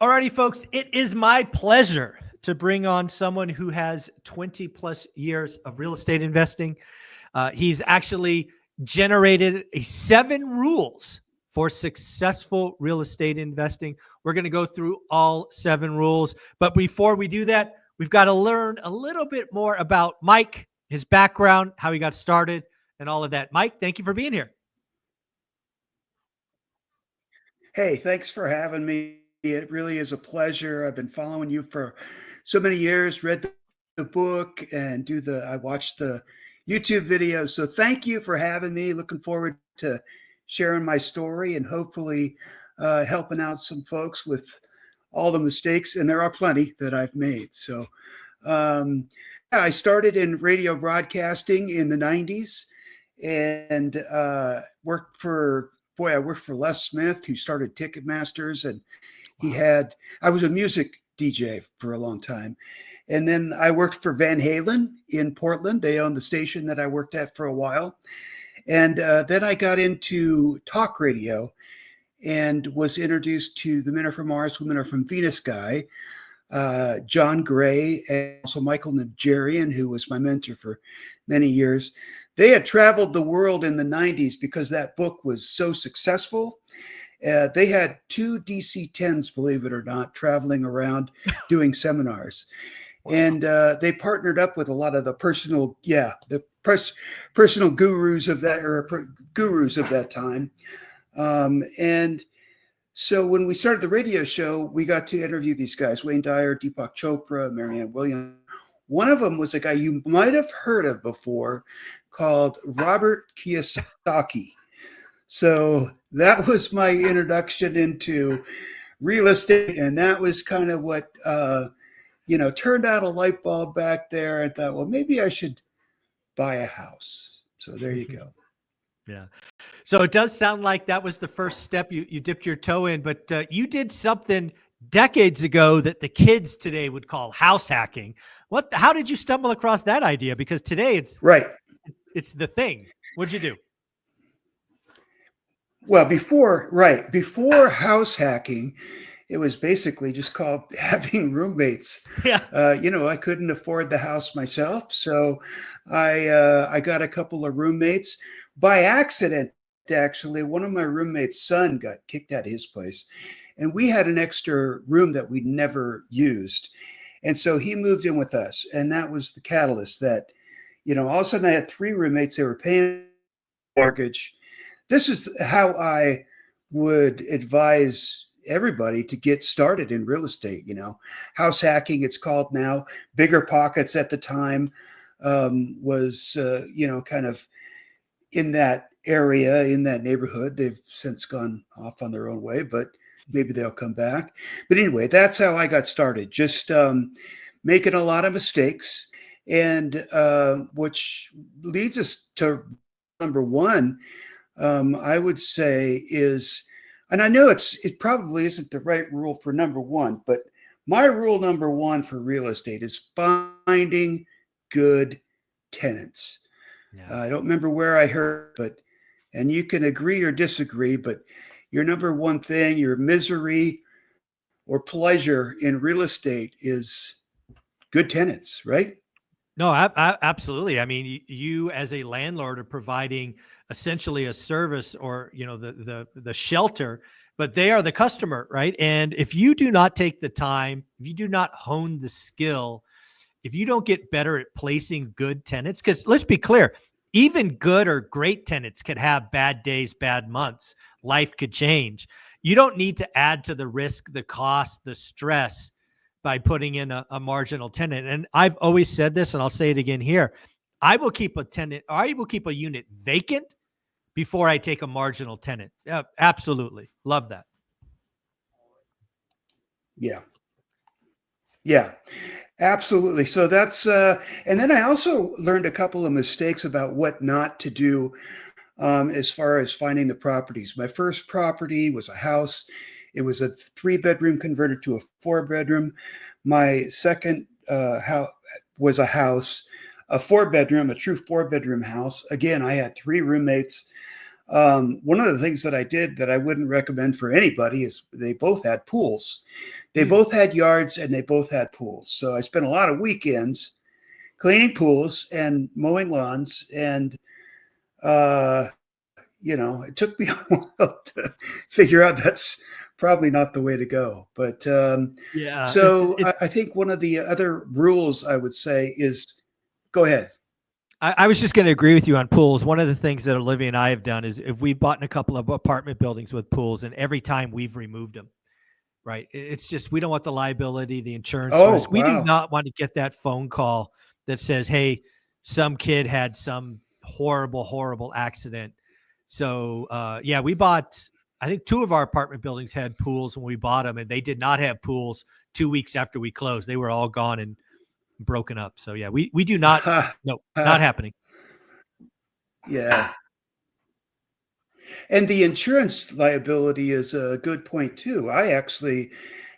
Alrighty, folks, it is my pleasure to bring on someone who has 20 plus years of real estate investing. He's actually generated a 7 rules for successful real estate investing. We're going to go through all 7 rules. But before we do that, we've got to learn a little bit more about Mike, his background, how he got started, and all of that. Mike, thank you for being here. Hey, thanks for having me. It really is a pleasure. I've been following you for so many years, read the book and I watched the YouTube videos. So thank you for having me. Looking forward to sharing my story and hopefully helping out some folks with all the mistakes. And there are plenty that I've made. So yeah, I started in radio broadcasting in the 90s and I worked for Les Smith, who started Ticketmasters, and I was a music DJ for a long time. And then I worked for Van Halen in Portland. They owned the station that I worked at for a while. And then I got into talk radio and was introduced to the Men Are From Mars, Women Are From Venus guy, John Gray, and also Michael Nigerian, who was my mentor for many years. They had traveled the world in the 90s because that book was so successful. They had 2 DC-10s, believe it or not, traveling around doing seminars. Wow. And they partnered up with a lot of the personal gurus of that time. And so when we started the radio show, we got to interview these guys, Wayne Dyer, Deepak Chopra, Marianne Williams. One of them was a guy you might have heard of before called Robert Kiyosaki. So that was my introduction into real estate. And that was kind of what, turned out a light bulb back there. I thought, well, maybe I should buy a house. So there you go. Yeah. So it does sound like that was the first step you dipped your toe in, but you did something decades ago that the kids today would call house hacking. How did you stumble across that idea? Because today it's the thing. What'd you do? Well, before house hacking, it was basically just called having roommates. Yeah. I couldn't afford the house myself, so I got a couple of roommates by accident. Actually, one of my roommates' son got kicked out of his place, and we had an extra room that we never used, and so he moved in with us, and that was the catalyst. That all of a sudden I had 3 roommates. They were paying mortgage. This is how I would advise everybody to get started in real estate. House hacking, it's called now. Bigger Pockets at the time was kind of in that area, in that neighborhood. They've since gone off on their own way, but maybe they'll come back. But anyway, that's how I got started, just making a lot of mistakes, and which leads us to number 1, I would say is, and I know it probably isn't the right rule for number 1, but my rule number 1 for real estate is finding good tenants. Yeah. I don't remember where I heard, and you can agree or disagree, but your number 1 thing, your misery or pleasure in real estate is good tenants, right? No, absolutely. I mean, you as a landlord are providing essentially a service, or the shelter, but they are the customer, right? And if you do not take the time, if you do not hone the skill, if you don't get better at placing good tenants, because let's be clear, even good or great tenants could have bad days, bad months. Life could change. You don't need to add to the risk, the cost, the stress by putting in a marginal tenant. And I've always said this, and I'll say it again here. I will keep a unit vacant before I take a marginal tenant. Absolutely. Love that. Yeah, absolutely. So that's, and then I also learned a couple of mistakes about what not to do as far as finding the properties. My first property was a house. It was a 3-bedroom converted to a 4-bedroom. My second house was a house, a 4-bedroom, a true 4-bedroom house. Again, I had 3 roommates. One of the things that I did that I wouldn't recommend for anybody is they both had pools. They Hmm. both had yards and they both had pools. So I spent a lot of weekends cleaning pools and mowing lawns. And, uh, it took me a while to figure out that's probably not the way to go. But Yeah, so I think one of the other rules I would say is go ahead. I was just going to agree with you on pools. One of the things that Olivia and I have done is if we've bought in a couple of apartment buildings with pools, and every time we've removed them, right? It's just we don't want the liability, the insurance Oh, risk. We do wow. not want to get that phone call that says, "Hey, some kid had some horrible, horrible accident." So, yeah, we bought. I think two of our apartment buildings had pools when we bought them, and they did not have pools 2 weeks after we closed. They were all gone and broken up. So, yeah, we do not. Ha, No, not ha. happening. Yeah. And the insurance liability is a good point too. I actually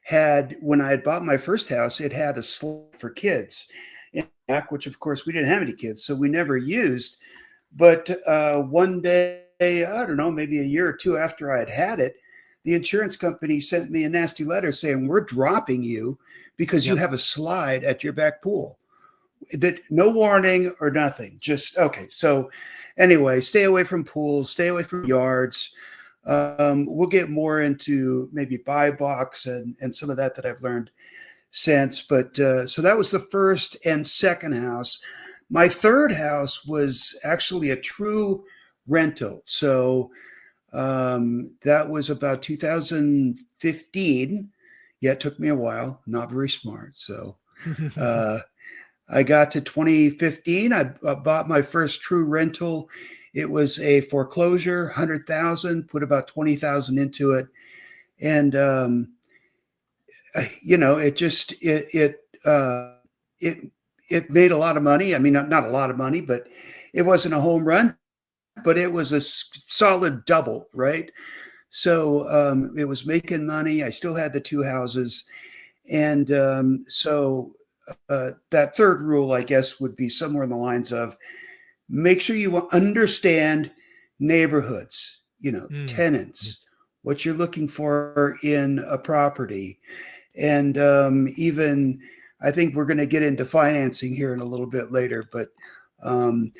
had, when I had bought my first house, it had a slide for kids in the back, which of course we didn't have any kids, so we never used. But one day, I don't know, maybe a year or two after I had it, the insurance company sent me a nasty letter saying, "We're dropping you because you Yep. have a slide at your back pool." That no warning or nothing. Just okay. So anyway, stay away from pools, stay away from yards. We'll get more into maybe buy box and some of that I've learned since. But so that was the first and second house. My third house was actually a true rental. So that was about 2015. Yeah, it took me a while. Not very smart. So uh, I got to 2015. I bought my first true rental. It was a foreclosure, 100,000, put about 20,000 into it. And, it just, it, it made a lot of money. I mean, not a lot of money, but it wasn't a home run, but it was a solid double, right? So it was making money. I still had the two houses. And so that third rule, I guess, would be somewhere in the lines of make sure you understand neighborhoods, Mm. tenants, what you're looking for in a property. And even, I think we're going to get into financing here in a little bit later, but um,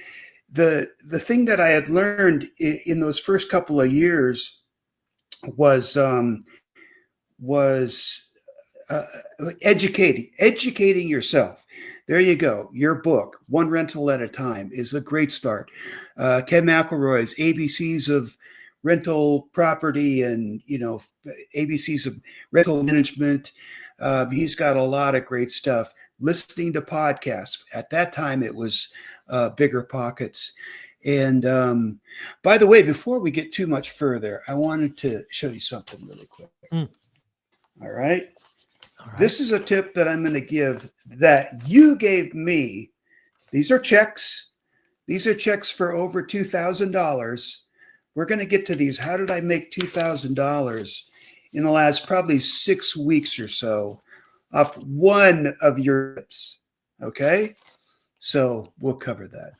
the thing that I had learned in those first couple of years was was uh, educating yourself. There you go. Your book, One Rental at a Time, is a great start. Ken McElroy's ABCs of rental property and ABCs of rental management. He's got a lot of great stuff. Listening to podcasts. At that time, it was Bigger Pockets. And by the way, before we get too much further, I wanted to show you something really quick. Mm. All right. All right. This is a tip that I'm going to give that you gave me. These are checks. These are checks for over $2,000. We're going to get to these. How did I make $2,000 in the last probably 6 weeks or so off one of your tips? Okay. So we'll cover that.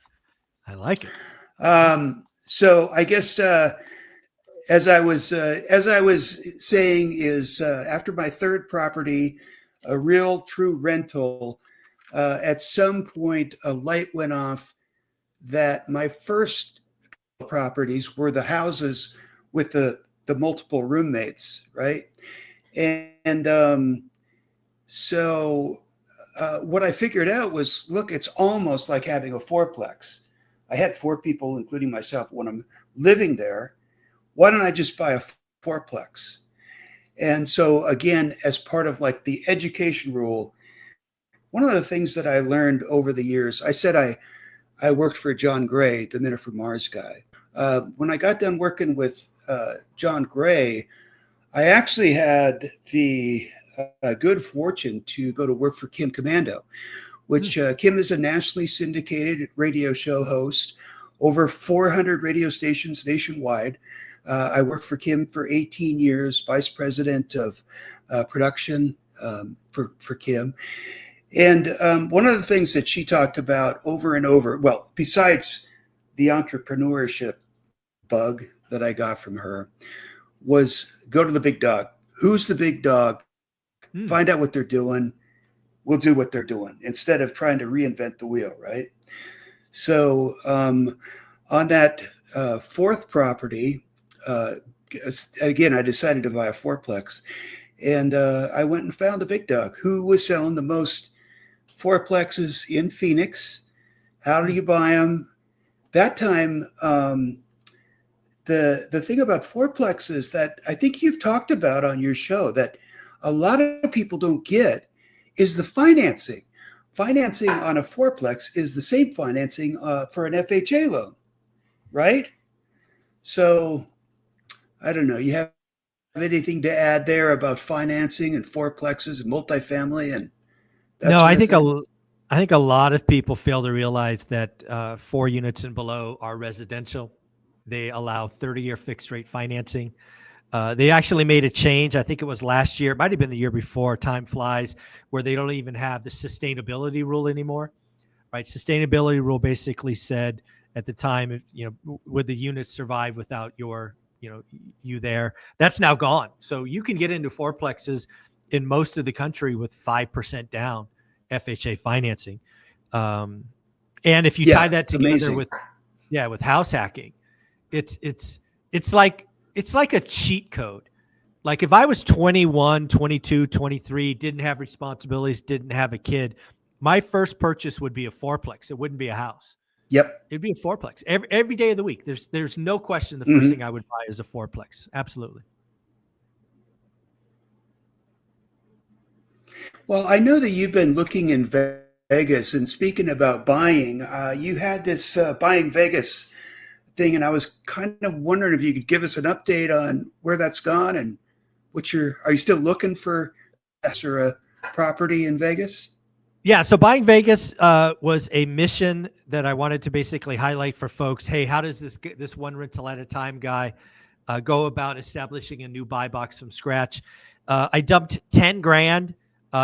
I like it. So I guess as I was saying, is after my third property, a real true rental, at some point a light went off that my first properties were the houses with the multiple roommates, right? And so what I figured out was, look, it's almost like having a fourplex. I had four people, including myself, when I'm living there. Why don't I just buy a fourplex? And so again, as part of like the education rule, one of the things that I learned over the years, I said I worked for John Gray, the Men Are From Mars guy. When I got done working with John Gray, I actually had the good fortune to go to work for Kim Commando, which Kim is a nationally syndicated radio show host, over 400 radio stations nationwide. I worked for Kim for 18 years, vice president of production for Kim. And one of the things that she talked about over and over, well, besides the entrepreneurship bug, that I got from her was go to the big dog. Who's the big dog? Hmm. Find out what they're doing. We'll do what they're doing instead of trying to reinvent the wheel, right? So on that fourth property, again, I decided to buy a fourplex, and I went and found the big dog who was selling the most fourplexes in Phoenix. How do you buy them? That time, the thing about fourplexes that I think you've talked about on your show that a lot of people don't get is the financing. Financing on a fourplex is the same financing for an FHA loan, right? So I don't know. You have anything to add there about financing and fourplexes and multifamily and that No, sort I of think thing? I think a lot of people fail to realize that 4 units and below are residential. They allow 30-year fixed rate financing. They actually made a change. I think it was last year. It might have been the year before. Time flies, where they don't even have the sustainability rule anymore. Right? Sustainability rule basically said at the time, would the unit survive without you there? That's now gone. So you can get into fourplexes in most of the country with 5% down FHA financing. And if you tie Yeah, that together amazing. with house hacking, it's it's it's like a cheat code. Like if I was 21, 22, 23, didn't have responsibilities, didn't have a kid, my first purchase would be a fourplex. It wouldn't be a house. Yep. It'd be a fourplex every day of the week. There's no question. The first Hmm. thing I would buy is a fourplex. Absolutely. Well, I know that you've been looking in Vegas, and speaking about buying, you had this buying Vegas thing, and I was kind of wondering if you could give us an update on where that's gone and are you still looking for a property in Vegas? Yeah. So buying Vegas was a mission that I wanted to basically highlight for folks. Hey, how does this one rental at a time guy go about establishing a new buy box from scratch? I dumped 10 grand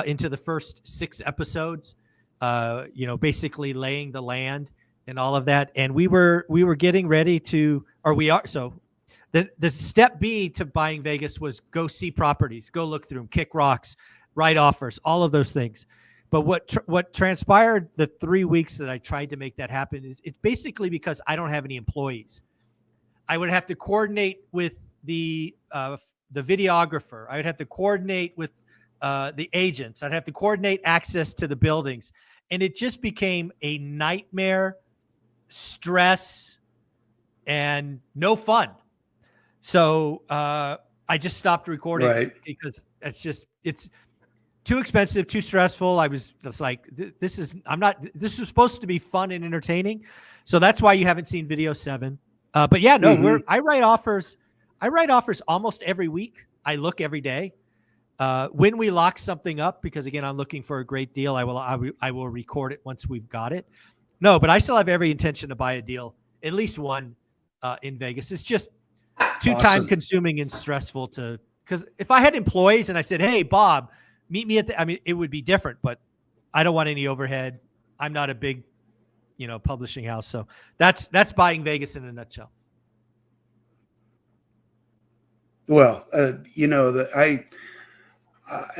into the first 6 episodes, basically laying the land and all of that. And we were getting ready to, or we are. So the step B to buying Vegas was go see properties, go look through them, kick rocks, write offers, all of those things. But what transpired the 3 weeks that I tried to make that happen is it's basically because I don't have any employees. I would have to coordinate with the videographer. I would have to coordinate with the agents. I'd have to coordinate access to the buildings, and it just became a nightmare, stress, and no fun. So I just stopped recording Right. because it's too expensive, too stressful. I was just like, this is supposed to be fun and entertaining. So that's why you haven't seen video 7. But yeah, no, Hmm. I write offers. I write offers almost every week. I look every day. When we lock something up, because again, I'm looking for a great deal, I will record it once we've got it. No, but I still have every intention to buy a deal, at least one in Vegas. It's just too time Awesome. consuming and stressful because if I had employees and I said, hey, Bob, meet me it would be different, but I don't want any overhead. I'm not a big, publishing house. So that's buying Vegas in a nutshell. Well,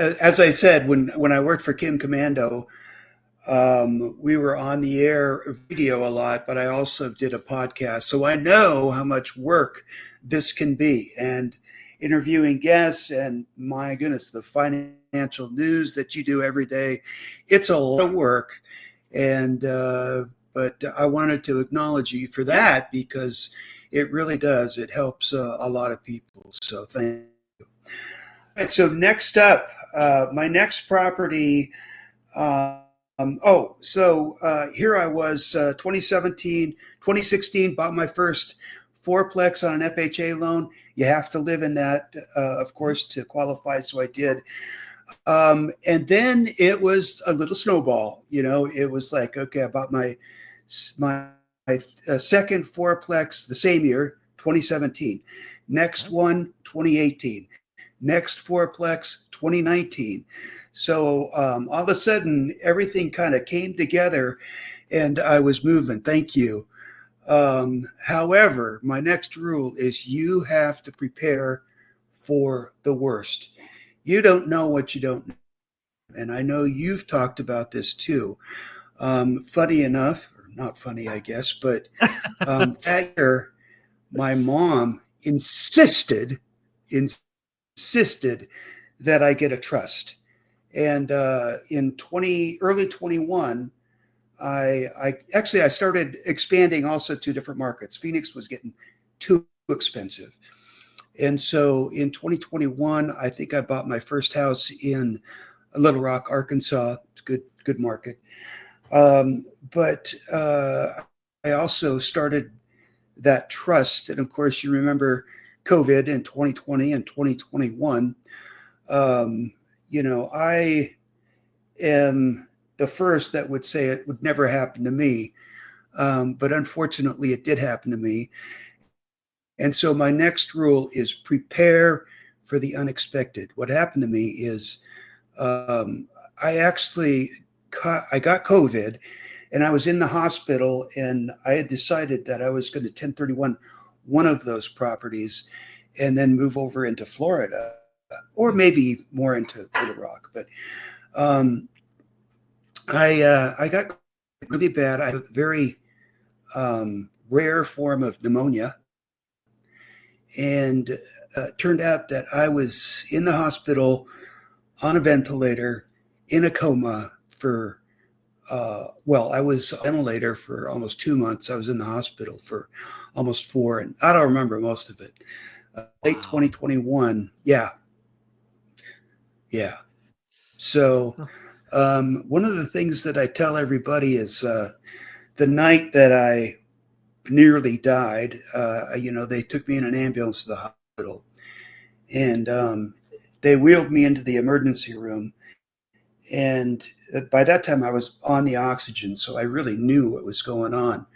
as I said, when I worked for Kim Commando, we were on the air video a lot, but I also did a podcast. So I know how much work this can be, and interviewing guests, and my goodness, the financial news that you do every day. It's a lot of work. And, but I wanted to acknowledge you for that because it really does. It helps a lot of people. So thank you. And so next up, my next property, here I was, 2017, 2016, bought my first fourplex on an FHA loan. You have to live in that, of course, to qualify. So I did. And then it was a little snowball. It was like, okay, I bought my second fourplex the same year, 2017. Next one, 2018. Next fourplex, 2019. So all of a sudden, everything kind of came together, and I was moving. Thank you. However, my next rule is you have to prepare for the worst. You don't know what you don't know. And I know you've talked about this too. Funny enough, or not funny, I guess, but that year, my mom insisted that I get a trust. And in early 21, I started expanding also to different markets. Phoenix was getting too expensive. And so in 2021, I think I bought my first house in Little Rock, Arkansas. It's a good market. But I also started that trust. And of course, you remember COVID in 2020 and 2021. I am the first that would say it would never happen to me. But unfortunately, it did happen to me. And so my next rule is prepare for the unexpected. What happened to me is I got COVID, and I was in the hospital, and I had decided that I was going to 1031 one of those properties and then move over into Florida, or maybe more into Little Rock. But I got really bad. I had a very rare form of pneumonia. And turned out that I was in the hospital on a ventilator in a coma for, I was on a ventilator for almost 2 months. I was in the hospital for almost 4, and I don't remember most of it. Late 2021. Yeah. So one of the things that I tell everybody is the night that I nearly died, they took me in an ambulance to the hospital, and they wheeled me into the emergency room. And by that time I was on the oxygen, so I really knew what was going on.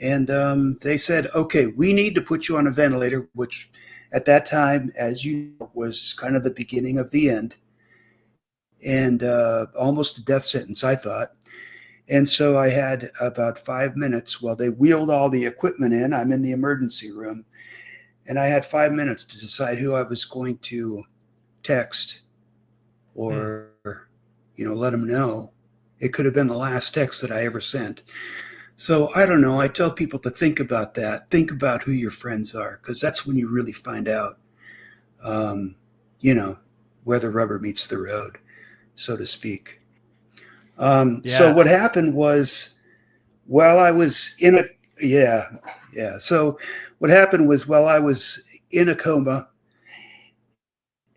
And they said, okay, we need to put you on a ventilator, which at that time, as you know, was kind of the beginning of the end, and almost a death sentence, I thought. And so I had about 5 minutes while they wheeled all the equipment in. I'm in the emergency room, and I had 5 minutes to decide who I was going to text or, let them know. It could have been the last text that I ever sent. So I don't know. I tell people to think about that. Think about who your friends are, because that's when you really find out, where the rubber meets the road, so to speak. So what happened was, while I was in a So what happened was, while I was in a coma,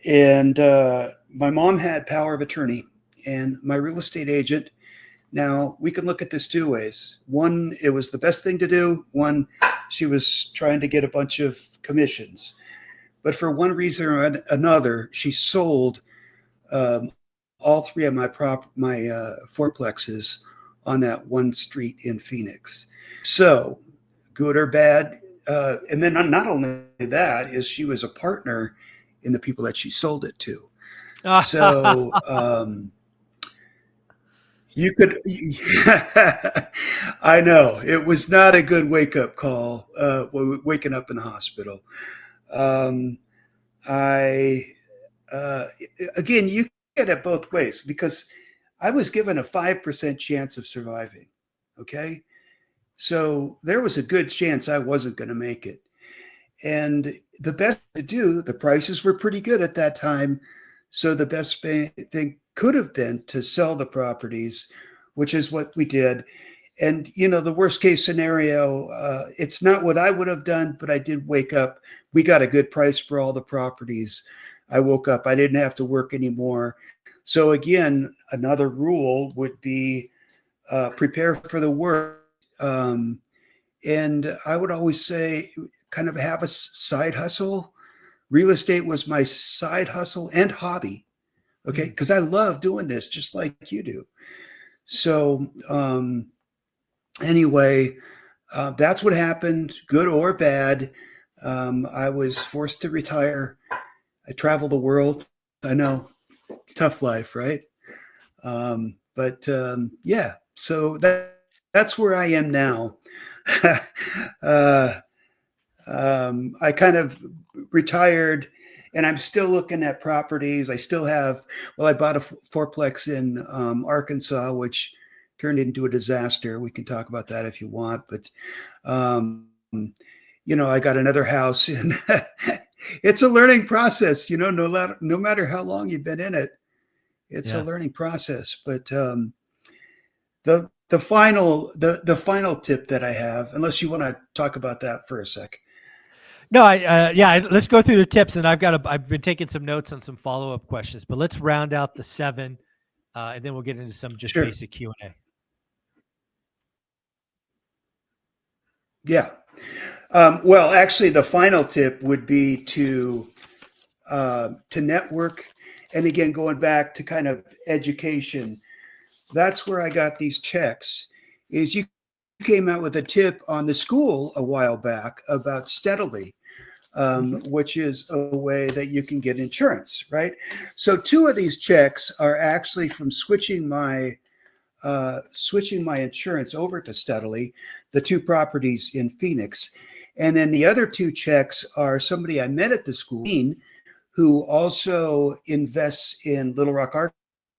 and my mom had power of attorney, and my real estate agent. Now we can look at this two ways. One, it was the best thing to do. One, she was trying to get a bunch of commissions, but for one reason or another, she sold all three of my fourplexes on that one street in Phoenix. So, good or bad, and then not only that, is she was a partner in the people that she sold it to. So you could, I know it was not a good wake up call. Waking up in the hospital. Again, you get it both ways, because I was given a 5% chance of surviving. Okay. So there was a good chance I wasn't going to make it. And the best to do, the prices were pretty good at that time. So the best thing could have been to sell the properties, which is what we did. And, the worst case scenario, it's not what I would have done, but I did wake up. We got a good price for all the properties. I woke up. I didn't have to work anymore. So again, another rule would be prepare for the worst. And I would always say, kind of have a side hustle. Real estate was my side hustle and hobby. Okay. Because I love doing this just like you do. So anyway, that's what happened, good or bad. I was forced to retire. I travel the world. I know, tough life, right? So that's where I am now. uh, I kind of retired, and I'm still looking at properties. I still have, well, I bought a fourplex in Arkansas, which turned into a disaster. We can talk about that if you want, but um, I got another house, and it's a learning process. No matter how long you've been in it, it's a Yeah. learning process. But the final tip that I have, unless you want to talk about that for a sec. No, let's go through the tips, and I've been taking some notes on some follow-up questions, but let's round out the 7, and then we'll get into some just Sure. basic Q&A. Yeah. Well, actually, the final tip would be to network, and again, going back to kind of education. That's where I got these checks. Is you came out with a tip on the school a while back about Steadily, Mhm. which is a way that you can get insurance, right? So 2 of these checks are actually from switching my insurance over to Steadily, the 2 properties in Phoenix. And then the other 2 checks are somebody I met at the school, who also invests in Little Rock,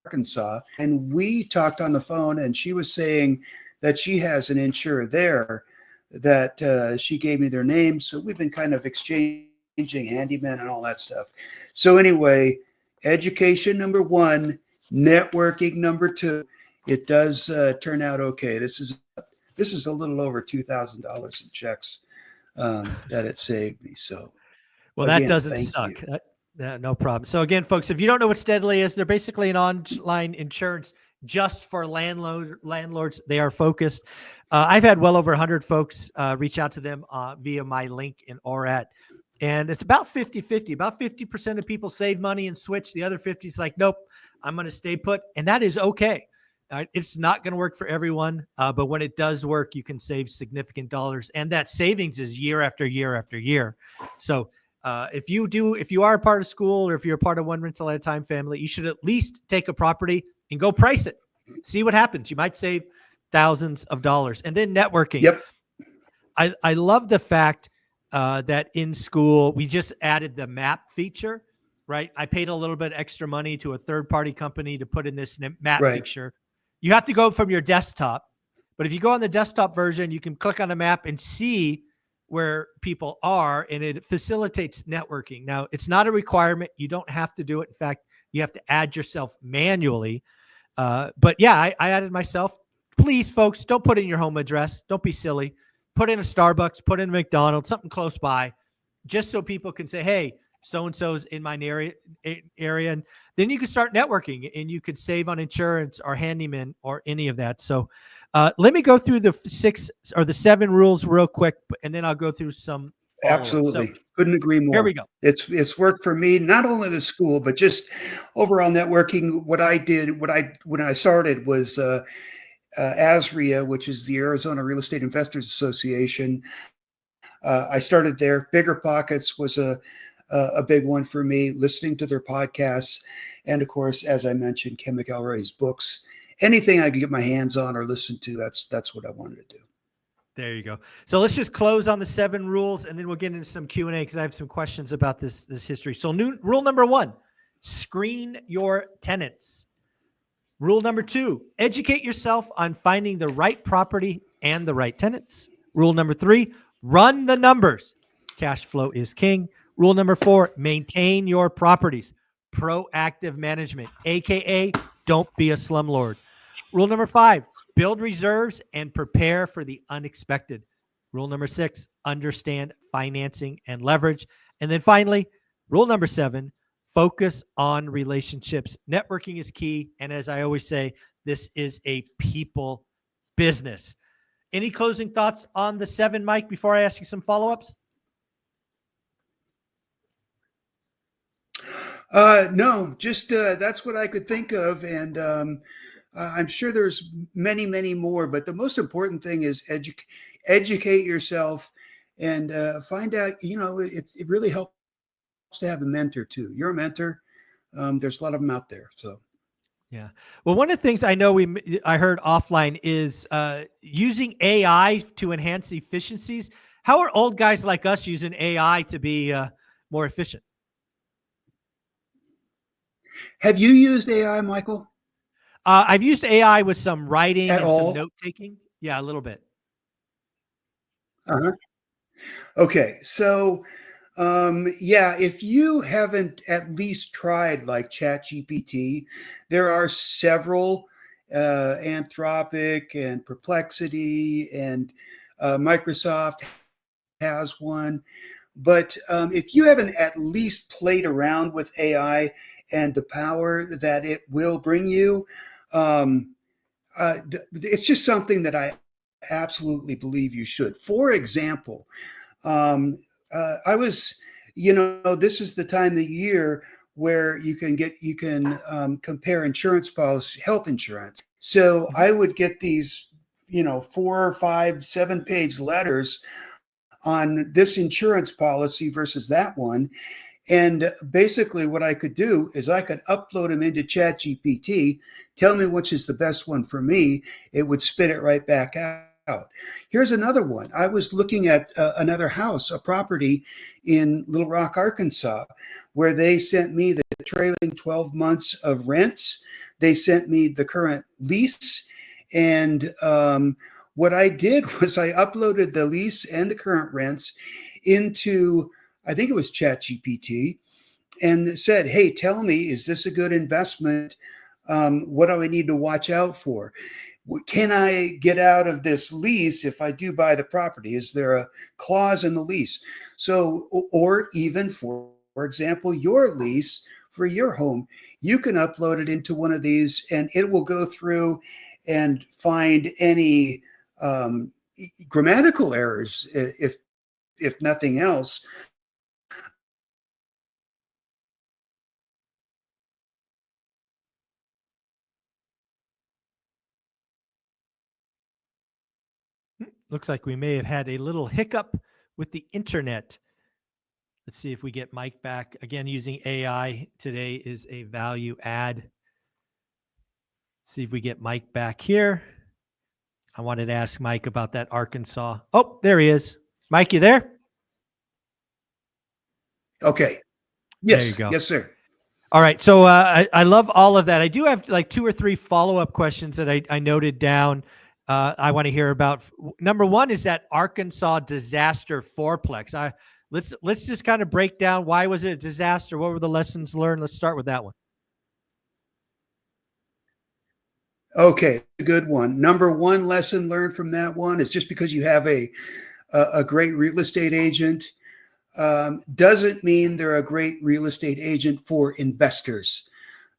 Arkansas. And we talked on the phone, and she was saying that she has an insurer there that she gave me their name. So we've been kind of exchanging handyman and all that stuff. So anyway, education number 1, networking number 2. It does turn out okay. This is a little over $2,000 in checks that it saved me. So Well, that again, doesn't thank suck. you. No problem. So again, folks, if you don't know what Steadily is, they're basically an online insurance just for landlords. They are focused. I've had well over 100 folks reach out to them via my link in ORAT. And it's about 50-50. About 50% of people save money and switch. The other 50 is like, nope, I'm going to stay put. And that is okay. It's not going to work for everyone. But when it does work, you can save significant dollars. And that savings is year after year after year. So if you are a part of school, or if you're a part of one rental at a time family, you should at least take a property and go price it. See what happens. You might save thousands of dollars. And then networking. Yep. I love the fact that in school we just added the map feature, right? I paid a little bit extra money to a third-party company to put in this map Right. feature. You have to go from your desktop, but if you go on the desktop version, you can click on a map and see where people are, and it facilitates networking. Now, it's not a requirement. You don't have to do it. In fact, you have to add yourself manually. But yeah, I added myself. Please, folks, don't put in your home address. Don't be silly. Put in a Starbucks, put in a McDonald's, something close by, just so people can say, hey, so-and-so's in my area. And then you can start networking, and you could save on insurance or handyman or any of that. So let me go through the 6 or the 7 rules real quick, and then I'll go through some follow-up. So Absolutely. Couldn't agree here we more. go. It's worked for me, not only the school, but just overall networking. What I did, when I started was ASRIA, which is the Arizona Real Estate Investors Association. I started there. Bigger Pockets was a big one for me, listening to their podcasts. And of course, as I mentioned, Ken McElroy's books. Anything I could get my hands on or listen to, that's what I wanted to do. There you go. So let's just close on the 7 rules, and then we'll get into some Q&A because I have some questions about this history. So rule number 1, screen your tenants. Rule number 2, educate yourself on finding the right property and the right tenants. Rule number 3, run the numbers. Cash flow is king. Rule number 4, maintain your properties. Proactive management, AKA don't be a slumlord. Rule number 5, build reserves and prepare for the unexpected. Rule number 6, understand financing and leverage. And then finally, rule number 7, focus on relationships. Networking is key. And as I always say, this is a people business. Any closing thoughts on the 7, Mike, before I ask you some follow-ups? No, just that's what I could think of. And I'm sure there's many, many more. But the most important thing is educate yourself and find out, it really helps to have a mentor too. You're a mentor. There's a lot of them out there. So Yeah. Well, one of the things I know I heard offline is using AI to enhance efficiencies. How are old guys like us using AI to be more efficient? Have you used AI, Michael, I've used AI with some writing at and some all? note taking. Yeah, a little bit. Uh-huh. Okay, so yeah, if you haven't at least tried like ChatGPT, there are several, Anthropic and Perplexity, and Microsoft has one. But if you haven't at least played around with AI and the power that it will bring you, um, it's just something that I absolutely believe you should. For example, um, I was, this is the time of the year where you can compare insurance policy, health insurance. So Mhm. I would get these, 4, 5, 7 page letters on this insurance policy versus that one. And basically, what I could do is I could upload them into ChatGPT, tell me which is the best one for me. It would spit it right back out. Here's another one. I was looking at another house, a property in Little Rock, Arkansas, where they sent me the trailing 12 months of rents. They sent me the current lease. And what I did was I uploaded the lease and the current rents into, I think it was ChatGPT, and said, "Hey, tell me, is this a good investment? What do I need to watch out for? Can I get out of this lease if I do buy the property? Is there a clause in the lease?" So, or even for example, your lease for your home, you can upload it into one of these, and it will go through and find any um, grammatical errors, if nothing else. Looks like we may have had a little hiccup with the internet. Let's see if we get Mike back. Again, using AI today is a value add. See if we get Mike back here. I wanted to ask Mike about that Arkansas. Oh, there he is. Mike, you there? Okay. There you Yes. go. Yes, sir. All right. So I love all of that. I do have like 2 or 3 follow-up questions that I noted down. I want to hear about. Number one is that Arkansas disaster fourplex. Let's just kind of break down, why was it a disaster? What were the lessons learned? Let's start with that one. Okay, a good one. Number one lesson learned from that one is just because you have a great real estate agent doesn't mean they're a great real estate agent for investors.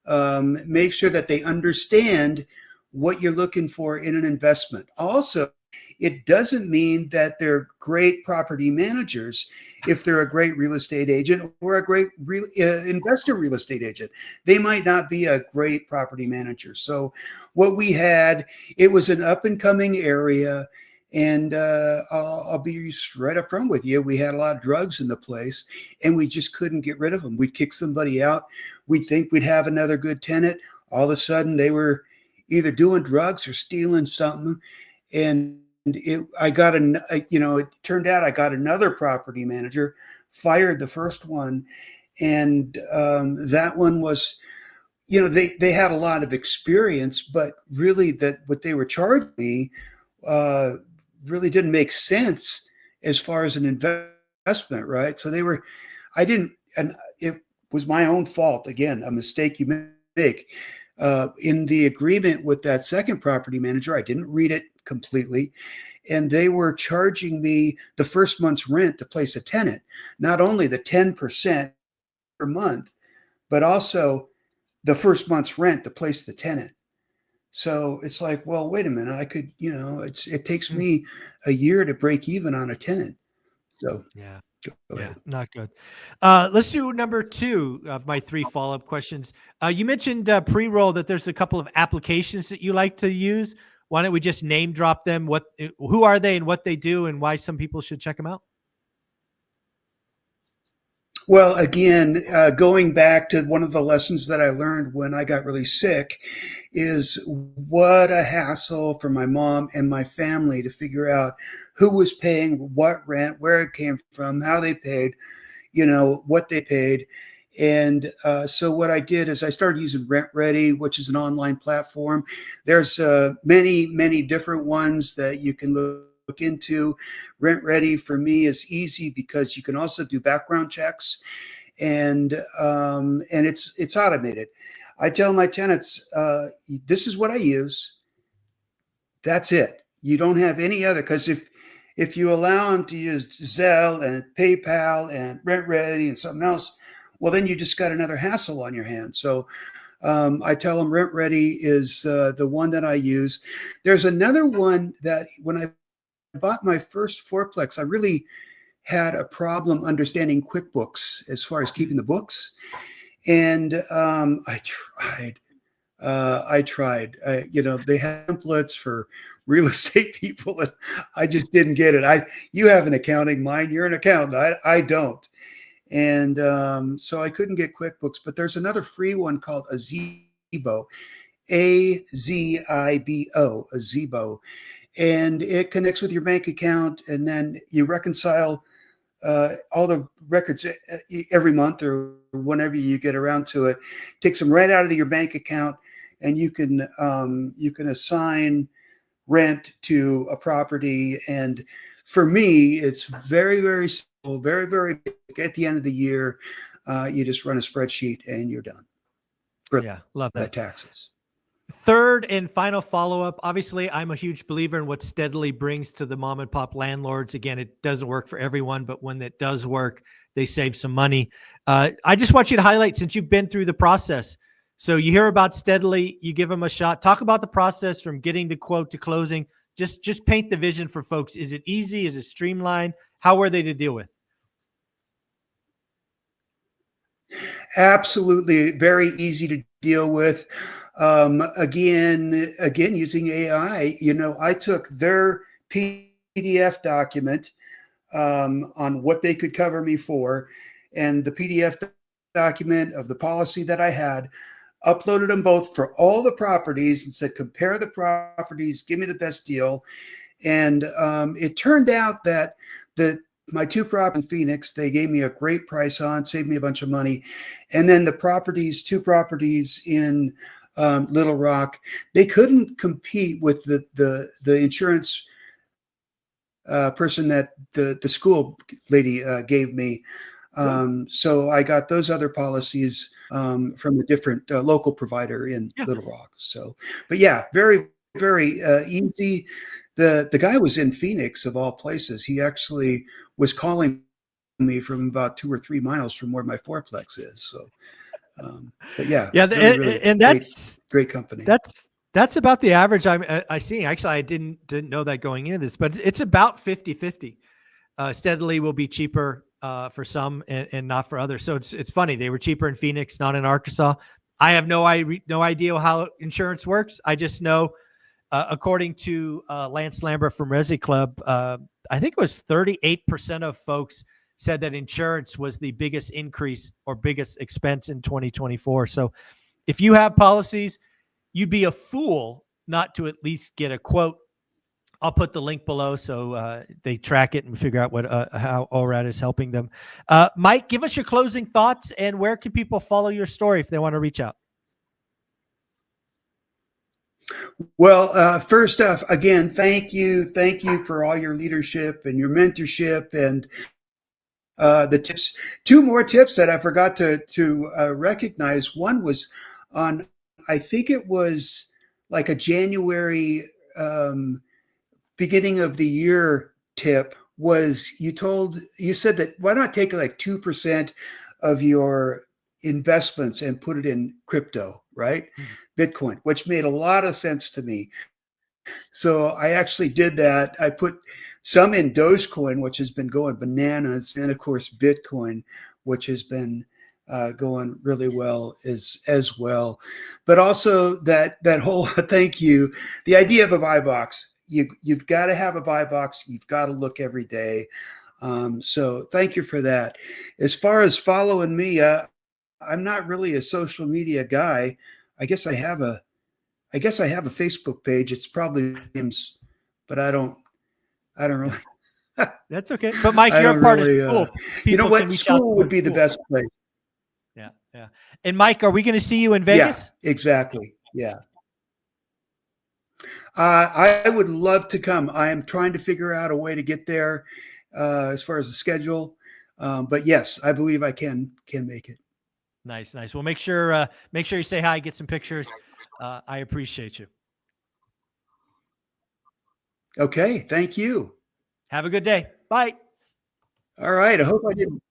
Make sure that they understand what you're looking for in an investment. Also, it doesn't mean that they're great property managers if they're a great real estate agent or a great investor real estate agent. They might not be a great property manager. So, what we had, it was an up and coming area. And I'll be straight up front with you. We had a lot of drugs in the place, and we just couldn't get rid of them. We'd kick somebody out. We'd think we'd have another good tenant. All of a sudden, they were either doing drugs or stealing something. And it turned out I got another property manager, fired the first one, and that one was, they had a lot of experience, but really that what they were charging me uh, really didn't make sense as far as an investment, right? So I didn't, and it was my own fault. Again, a mistake you make. In the agreement with that second property manager, I didn't read it completely. And they were charging me the first month's rent to place a tenant, not only the 10% per month, but also the first month's rent to place the tenant. So it's like, well, wait a minute. I could, it takes Hmm. me a year to break even on a tenant. So Yeah. go Yeah, ahead. not good. Let's do number 2 of my 3 follow-up questions. You mentioned pre-roll that there's a couple of applications that you like to use. Why don't we just name drop them? Who are they and what they do, and why some people should check them out? Well, again, going back to one of the lessons that I learned when I got really sick is what a hassle for my mom and my family to figure out who was paying what rent, where it came from, how they paid, what they paid. And so what I did is I started using Rent Ready, which is an online platform. There's many, many different ones that you can look into. Rent Ready for me is easy because you can also do background checks, and it's automated. I tell my tenants, this is what I use. That's it. You don't have any other, because if you allow them to use Zelle and PayPal and Rent Ready and something else, well, then you just got another hassle on your hands. So I tell them Rent Ready is the one that I use. There's another one that when I bought my first fourplex, I really had a problem understanding QuickBooks as far as keeping the books. And I tried. They had templates for real estate people, and I just didn't get it. You have an accounting mind. You're an accountant. I don't. And so I couldn't get QuickBooks. But there's another free one called Azibo, Azibo, Azibo, and it connects with your bank account, and then you reconcile all the records every month or whenever you get around to it. Takes them right out of your bank account, and you can assign rent to a property. And for me, it's very, very simple, very, very basic. At the end of the year, you just run a spreadsheet and you're done. Yeah, love that. Taxes. Third and final follow-up. Obviously, I'm a huge believer in what Steadily brings to the mom and pop landlords. Again, it doesn't work for everyone, but when it does work, they save some money. I just want you to highlight, since you've been through the process. So you hear about Steadily, you give them a shot. Talk about the process from getting the quote to closing. Just paint the vision for folks. Is it easy? Is it streamlined? How were they to deal with? Absolutely, very easy to deal with. Again, using AI, I took their PDF document on what they could cover me for, and the PDF document of the policy that I had, uploaded them both for all the properties and said, compare the properties, give me the best deal. And it turned out that my two properties in Phoenix, they gave me a great price on, saved me a bunch of money. And then the two properties in Little Rock, they couldn't compete with the insurance person that the school lady gave me. So I got those other policies from a different local provider in Little Rock. So, but yeah, very, very easy. The guy was in Phoenix, of all places. He actually was calling me from about 2 or 3 miles from where my fourplex is. So, but yeah, really and that's great company. That's about the average I see. Actually, I didn't know that going into this, but it's about 50-50. Steadily will be cheaper for some and not for others. So it's funny. They were cheaper in Phoenix, not in Arkansas. I have no idea how insurance works. I just know, according to Lance Lambert from Resi Club, I think it was 38% of folks said that insurance was the biggest increase or biggest expense in 2024. So if you have policies, you'd be a fool not to at least get a quote. I'll put the link below so they track it and figure out how ORAD is helping them. Mike, give us your closing thoughts, and where can people follow your story if they want to reach out? Well, first off, again, thank you for all your leadership and your mentorship and the tips. 2 more tips that I forgot to recognize. One was on, I think it was like a January beginning of the year tip, was you said that why not take like 2% of your investments and put it in crypto, right? Bitcoin, which made a lot of sense to me. So I actually did that. I put some in Dogecoin, which has been going bananas, and of course Bitcoin, which has been going really well as well. But also that whole thank you, the idea of a buy box. You've got to have a buy box. You've got to look every day. So thank you for that. As far as following me, I'm not really a social media guy. I guess I have a Facebook page. It's probably James, but I don't really That's okay. But Mike, I you're a don't part of really school. you know People can what? reach out to School you would in be the school. best place. Yeah, yeah. And Mike, are we going to see you in Yeah, Vegas? exactly. Yeah. I would love to come. I am trying to figure out a way to get there as far as the schedule. But yes, I believe I can make it. Nice, nice. Well, make sure you say hi, get some pictures. I appreciate you. Okay, thank you. Have a good day. Bye. All right. I hope I didn't